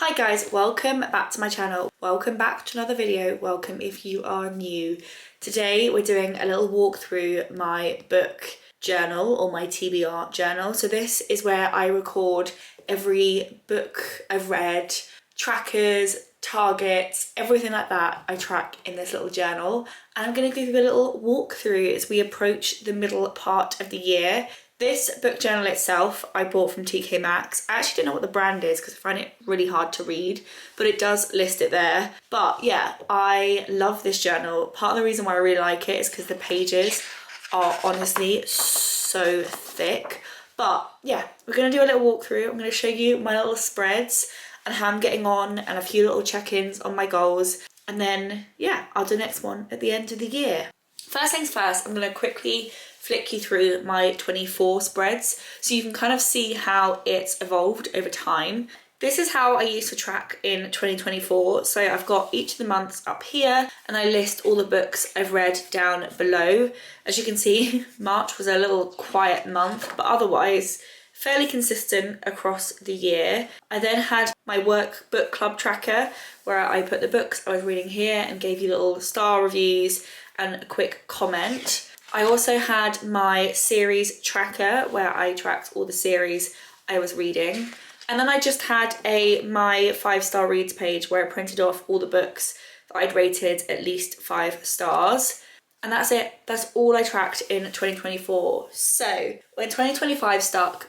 Hi guys, welcome back to my channel. Welcome back to another video. Welcome if you are new. Today we're doing a little walk through my book journal or my TBR journal. So this is where I record every book I've read, trackers, targets, everything like that I track in this little journal. And I'm going to give you a little walkthrough as we approach the middle part of the year. This book journal itself I bought from TK Maxx. I actually don't know what the brand is because I find it really hard to read, but it does list it there. But yeah, I love this journal. Part of the reason why I really like it is because the pages are honestly so thick. But yeah, we're going to do a little walkthrough. I'm going to show you my little spreads and how I'm getting on and a few little check-ins on my goals. And then yeah, I'll do the next one at the end of the year. First things first, I'm going to quickly flick you through my 24 spreads so you can kind of see how it's evolved over time. This is how I used to track in 2024. So I've got each of the months up here and I list all the books I've read down below. As you can see, March was a little quiet month, but otherwise fairly consistent across the year. I then had my work book club tracker where I put the books I was reading here and gave you little star reviews and a quick comment. I also had my series tracker where I tracked all the series I was reading. And then I just had my 5-star reads page where I printed off all the books that I'd rated at least 5 stars. And that's it. That's all I tracked in 2024. So when 2025 started,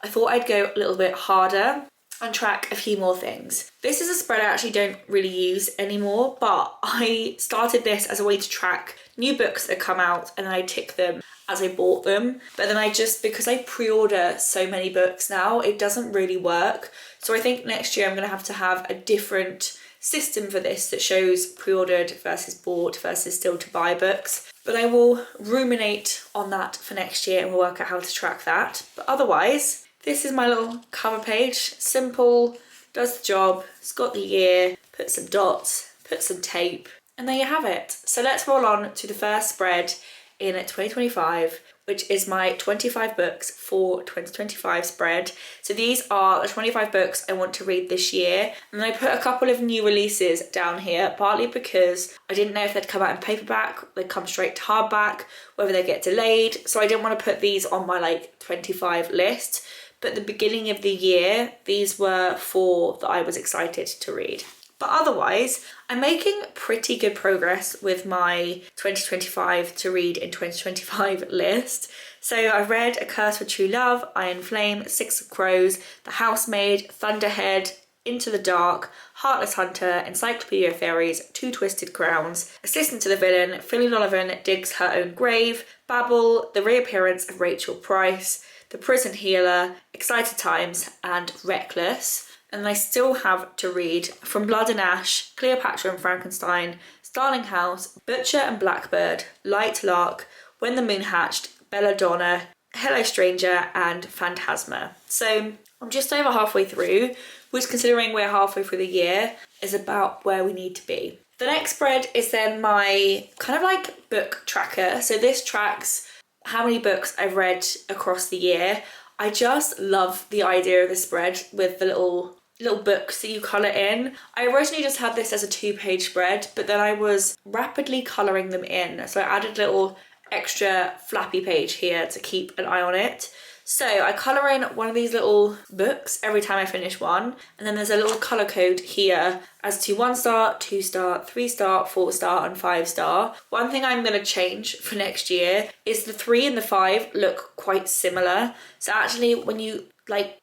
I thought I'd go a little bit harder and track a few more things. This is a spread I actually don't really use anymore, but I started this as a way to track new books that come out and then I tick them as I bought them. But then because I pre-order so many books now, it doesn't really work. So I think next year I'm gonna have to have a different system for this that shows pre-ordered versus bought versus still to buy books. But I will ruminate on that for next year and we'll work out how to track that. But otherwise, this is my little cover page. Simple, does the job, it's got the year, put some dots, put some tape, and there you have it. So let's roll on to the first spread in 2025, which is my 25 books for 2025 spread. So these are the 25 books I want to read this year. And I put a couple of new releases down here, partly because I didn't know if they'd come out in paperback, they'd come straight to hardback, whether they get delayed. So I didn't want to put these on my 25 list. But at the beginning of the year, these were 4 that I was excited to read. But otherwise, I'm making pretty good progress with my 2025 to read in 2025 list. So I've read A Curse for True Love, Iron Flame, Six of Crows, The Housemaid, Thunderhead, Into the Dark, Heartless Hunter, Encyclopedia of Fairies, Two Twisted Crowns, Assistant to the Villain, Philly Donovan Digs Her Own Grave, Babel, The Reappearance of Rachel Price, The Prison Healer, Excited Times, and Reckless. And I still have to read From Blood and Ash, Cleopatra and Frankenstein, Starling House, Butcher and Blackbird, Light Lark, When the Moon Hatched, Belladonna, Hello Stranger, and Phantasma. So I'm just over halfway through, which considering we're halfway through the year, is about where we need to be. The next spread is then my kind of book tracker. So this tracks how many books I've read across the year. I just love the idea of the spread with the little books that you colour in. I originally just had this as a 2-page spread, but then I was rapidly colouring them in. So I added a little extra flappy page here to keep an eye on it. So I colour in one of these little books every time I finish one. And then there's a little colour code here as to 1-star, 2-star, 3-star, 4-star, and 5-star. One thing I'm going to change for next year is the 3 and the 5 look quite similar. So actually when you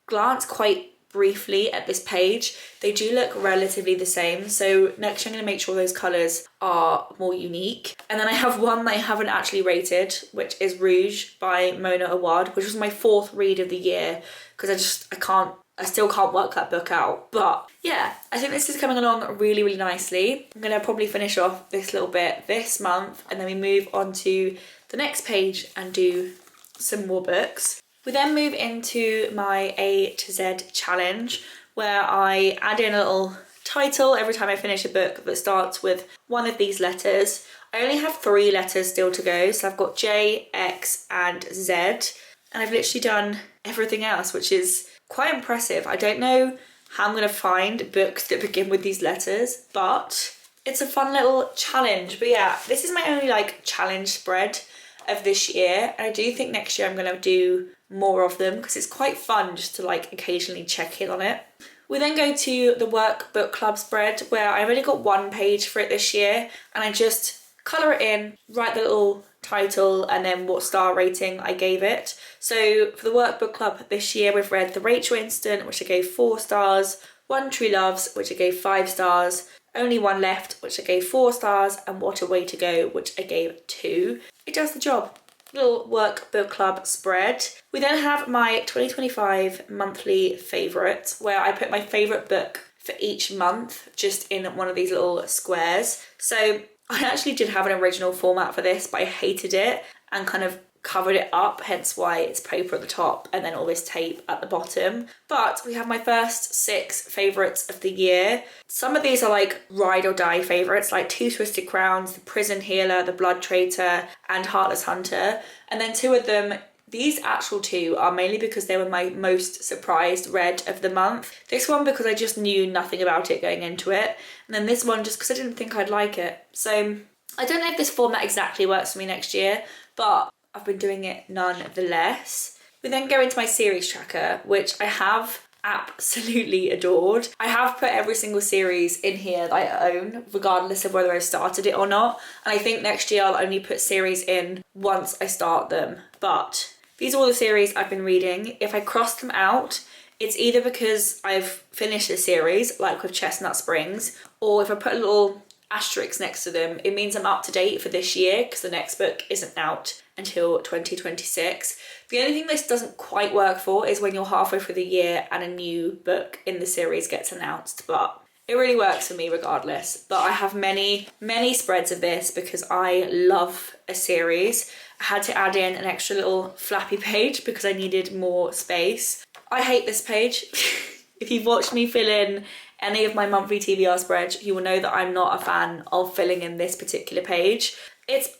glance quite briefly at this page, they do look relatively the same. So next year I'm going to make sure those colours are more unique. And then I have one that I haven't actually rated, which is Rouge by Mona Awad, which was my 4th read of the year because I still can't work that book out. But yeah, I think this is coming along really, really nicely. I'm going to probably finish off this little bit this month and then we move on to the next page and do some more books. We then move into my A to Z challenge where I add in a little title every time I finish a book that starts with one of these letters. I only have 3 letters still to go, so I've got J, X and Z, and I've literally done everything else, which is quite impressive. I don't know how I'm going to find books that begin with these letters, but it's a fun little challenge. But yeah, this is my only like challenge spread of this year. And I do think next year I'm going to do more of them because it's quite fun just to like occasionally check in on it. We then go to the work book club spread where I've only got one page for it this year, and I just colour it in, write the little title and then what star rating I gave it. So for the workbook club this year we've read The Rachel Instant, which I gave 4 stars, One True Loves, which I gave 5 stars, Only One Left, which I gave 4 stars, and What a Way to Go, which I gave 2. It does the job. Little workbook club spread. We then have my 2025 monthly favourites where I put my favourite book for each month just in one of these little squares. So I actually did have an original format for this, but I hated it and kind of covered it up, hence why it's paper at the top and then all this tape at the bottom. But we have my first 6 favourites of the year. Some of these are like ride or die favourites, like Two Twisted Crowns, The Prison Healer, The Blood Traitor, and Heartless Hunter. And then 2 of them, these actual 2 are mainly because they were my most surprised read of the month. This one because I just knew nothing about it going into it. And then this one just because I didn't think I'd like it. So I don't know if this format exactly works for me next year, but I've been doing it nonetheless. We then go into my series tracker, which I have absolutely adored. I have put every single series in here that I own, regardless of whether I've started it or not. And I think next year I'll only put series in once I start them. But these are all the series I've been reading. If I cross them out, it's either because I've finished a series, like with Chestnut Springs, or if I put a little asterisk next to them, it means I'm up to date for this year because the next book isn't out until 2026. The only thing this doesn't quite work for is when you're halfway through the year and a new book in the series gets announced, but it really works for me regardless. But I have many spreads of this because I love a series. I had to add in an extra little flappy page because I needed more space. I hate this page. If you've watched me fill in any of my monthly TBR spreads, you will know that I'm not a fan of filling in this particular page.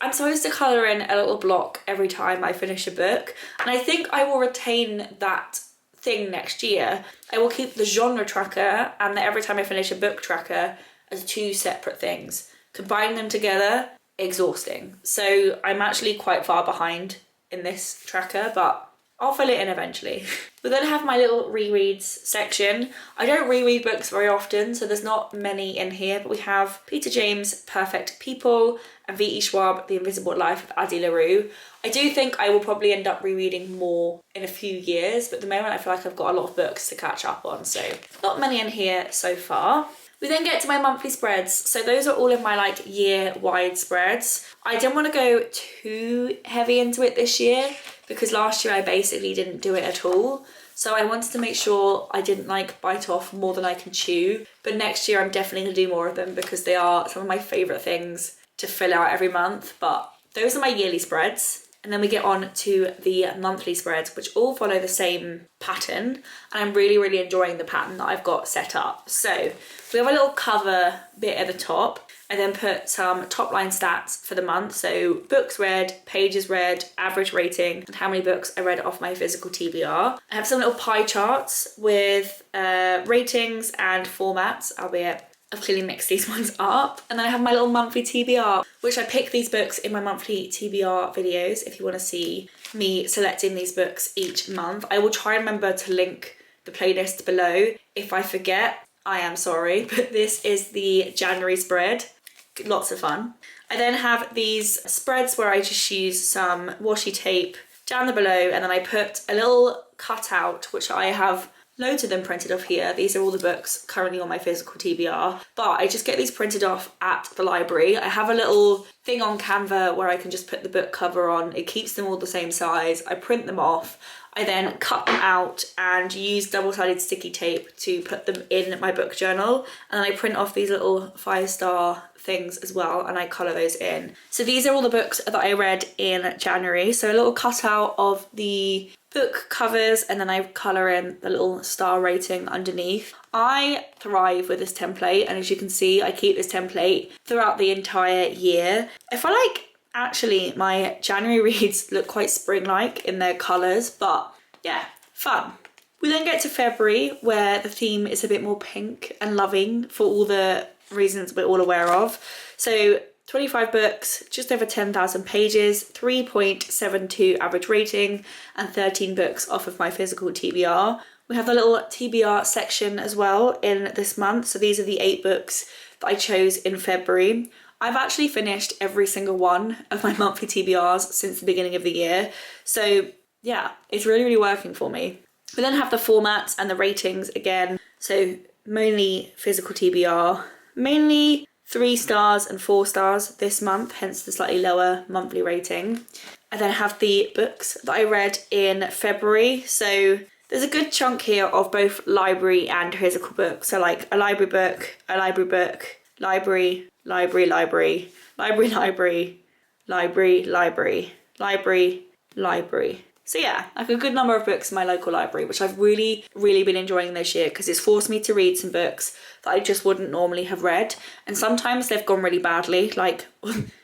I'm supposed to colour in a little block every time I finish a book, and I think I will retain that thing next year. I will keep the genre tracker and the every time I finish a book tracker as 2 separate things. Combining them together, exhausting. So I'm actually quite far behind in this tracker, but I'll fill it in eventually. We then have my little rereads section. I don't reread books very often, so there's not many in here, but we have Peter James' Perfect People and V.E. Schwab, The Invisible Life of Addie LaRue. I do think I will probably end up rereading more in a few years, but at the moment I feel like I've got a lot of books to catch up on, so not many in here so far. We then get to my monthly spreads. So those are all of my like year-wide spreads. I didn't want to go too heavy into it this year because last year I basically didn't do it at all. So I wanted to make sure I didn't like bite off more than I can chew. But next year I'm definitely going to do more of them because they are some of my favourite things to fill out every month. But those are my yearly spreads. And then we get on to the monthly spreads, which all follow the same pattern. And I'm really enjoying the pattern that I've got set up. So we have a little cover bit at the top. I then put some top line stats for the month. So books read, pages read, average rating, and how many books I read off my physical TBR. I have some little pie charts with ratings and formats, albeit I've clearly mixed these ones up. And then I have my little monthly TBR, which I pick these books in my monthly TBR videos if you want to see me selecting these books each month. I will try and remember to link the playlist below. If I forget, I am sorry, but this is the January spread. Lots of fun. I then have these spreads where I just use some washi tape down the below, and then I put a little cutout, which I have loads of them printed off here. These are all the books currently on my physical TBR, but I just get these printed off at the library. I have a little thing on Canva where I can just put the book cover on. It keeps them all the same size. I print them off. I then cut them out and use double-sided sticky tape to put them in my book journal. And then I print off these little 5-star things as well, and I colour those in. So these are all the books that I read in January. So a little cutout of the book covers, and then I colour in the little star rating underneath. I thrive with this template, and as you can see, I keep this template throughout the entire year. I feel like actually my January reads look quite spring-like in their colours, but yeah, fun. We then get to February, where the theme is a bit more pink and loving for all the reasons we're all aware of. So 25 books, just over 10,000 pages, 3.72 average rating, and 13 books off of my physical TBR. We have the little TBR section as well in this month. So these are the 8 books that I chose in February. I've actually finished every single one of my monthly TBRs since the beginning of the year. So yeah, it's really, really working for me. We then have the formats and the ratings again. So mainly physical TBR, mainly 3 stars and 4 stars this month, hence the slightly lower monthly rating. I then have the books that I read in February. So there's a good chunk here of both library and physical books. So like a library book, library, library, library, library. So yeah, like a good number of books in my local library, which I've really, really been enjoying this year because it's forced me to read some books that I just wouldn't normally have read. And sometimes they've gone really badly, like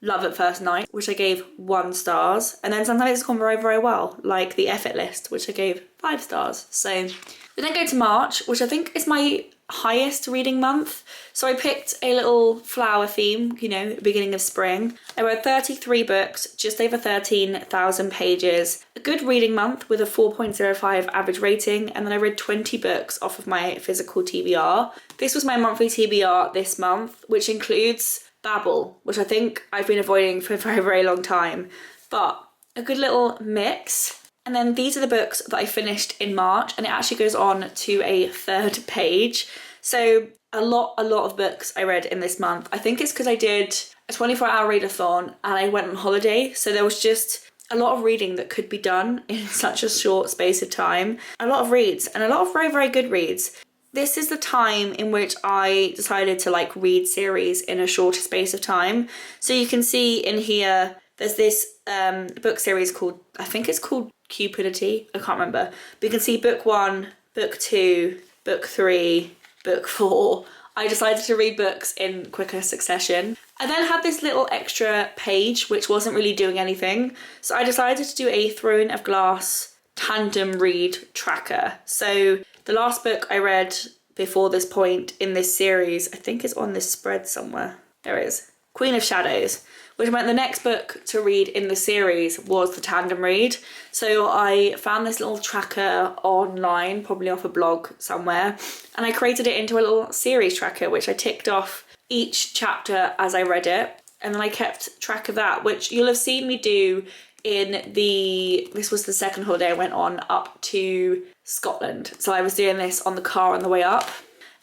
Love at First Night, which I gave 1 star. And then sometimes it's gone very, very well, like The Effort List, which I gave 5 stars. So we then go to March, which I think is my highest reading month. So I picked a little flower theme, you know, beginning of spring. I read 33 books, just over 13,000 pages. A good reading month with a 4.05 average rating, and then I read 20 books off of my physical TBR. This was my monthly TBR this month, which includes Babel, which I think I've been avoiding for a very, very long time. But a good little mix. And then these are the books that I finished in March, and it actually goes on to a 3rd page. So a lot of books I read in this month. I think it's because I did a 24-hour readathon and I went on holiday. So there was just a lot of reading that could be done in such a short space of time. A lot of reads and a lot of very, very good reads. This is the time in which I decided to like read series in a shorter space of time. So you can see in here, there's this book series called, I think it's called Cupidity, I can't remember. But you can see book 1, book 2, book 3, book 4. I decided to read books in quicker succession. I then had this little extra page which wasn't really doing anything. So I decided to do a Throne of Glass tandem read tracker. So the last book I read before this point in this series, I think it's on this spread somewhere. There it is. Queen of Shadows, which meant the next book to read in the series was the tandem read. So I found this little tracker online, probably off a blog somewhere, and I created it into a little series tracker, which I ticked off each chapter as I read it. And then I kept track of that, which you'll have seen me do this was the second holiday I went on up to Scotland. So I was doing this on the car on the way up.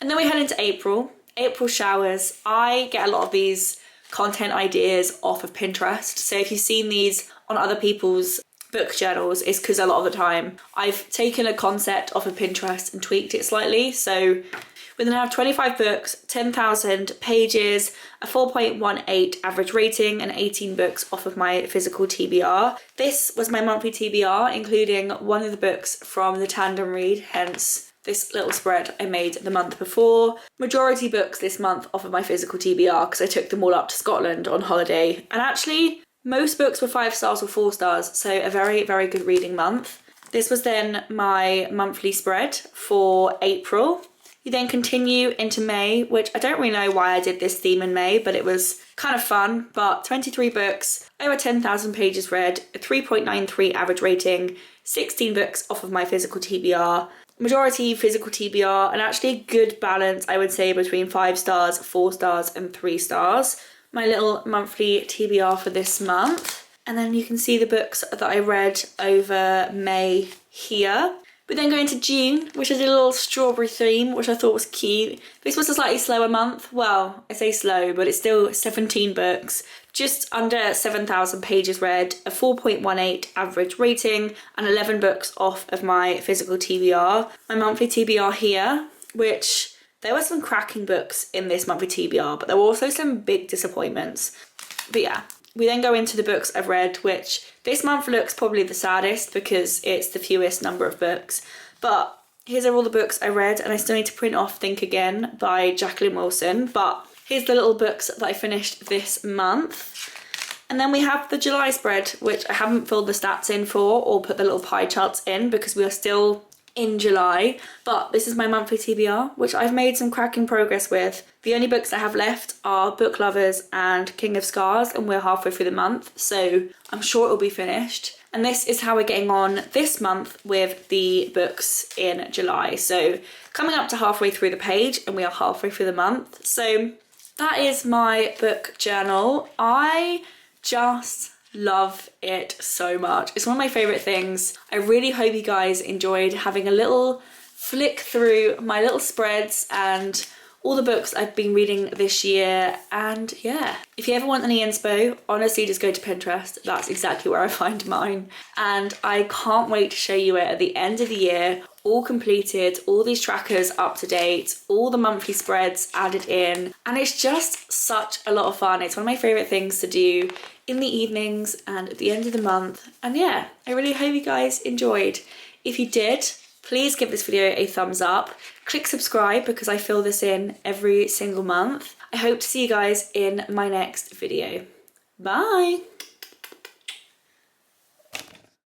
And then we head into April showers. I get a lot of these content ideas off of Pinterest. So if you've seen these on other people's book journals, it's because a lot of the time I've taken a concept off of Pinterest and tweaked it slightly. So we then have 25 books, 10,000 pages, a 4.18 average rating, and 18 books off of my physical TBR. This was my monthly TBR, including one of the books from the tandem read, hence this little spread I made the month before. Majority books this month off of my physical TBR because I took them all up to Scotland on holiday. And actually, most books were 5 stars or 4 stars, so a very, very good reading month. This was then my monthly spread for April. You then continue into May, which I don't really know why I did this theme in May, but it was kind of fun. But 23 books, over 10,000 pages read, a 3.93 average rating, 16 books off of my physical TBR. Majority physical TBR, and actually a good balance, I would say, between 5 stars, 4 stars, and 3 stars. My little monthly TBR for this month. And then you can see the books that I read over May here. We then go into June, which is a little strawberry theme, which I thought was cute. This was a slightly slower month. Well, I say slow, but it's still 17 books. Just under 7,000 pages read, a 4.18 average rating, and 11 books off of my physical TBR. My monthly TBR here, which there were some cracking books in this monthly TBR, but there were also some big disappointments. But yeah, we then go into the books I've read, which this month looks probably the saddest because it's the fewest number of books. But here's all the books I read, and I still need to print off Think Again by Jacqueline Wilson. But here's the little books that I finished this month. And then we have the July spread, which I haven't filled the stats in for or put the little pie charts in because we are still in July, but this is my monthly TBR, which I've made some cracking progress with. The only books I have left are Book Lovers and King of Scars, and we're halfway through the month, so I'm sure it'll be finished. And this is how we're getting on this month with the books in July. So coming up to halfway through the page, and we are halfway through the month. So that is my book journal. I just love it so much. It's one of my favourite things. I really hope you guys enjoyed having a little flick through my little spreads and all the books I've been reading this year. And yeah, if you ever want any inspo, honestly just go to Pinterest. That's exactly where I find mine. And I can't wait to show you it at the end of the year, all completed, all these trackers up to date, all the monthly spreads added in. And it's just such a lot of fun. It's one of my favourite things to do in the evenings and at the end of the month. And yeah, I really hope you guys enjoyed. If you did, please give this video a thumbs up. Click subscribe because I fill this in every single month. I hope to see you guys in my next video. Bye!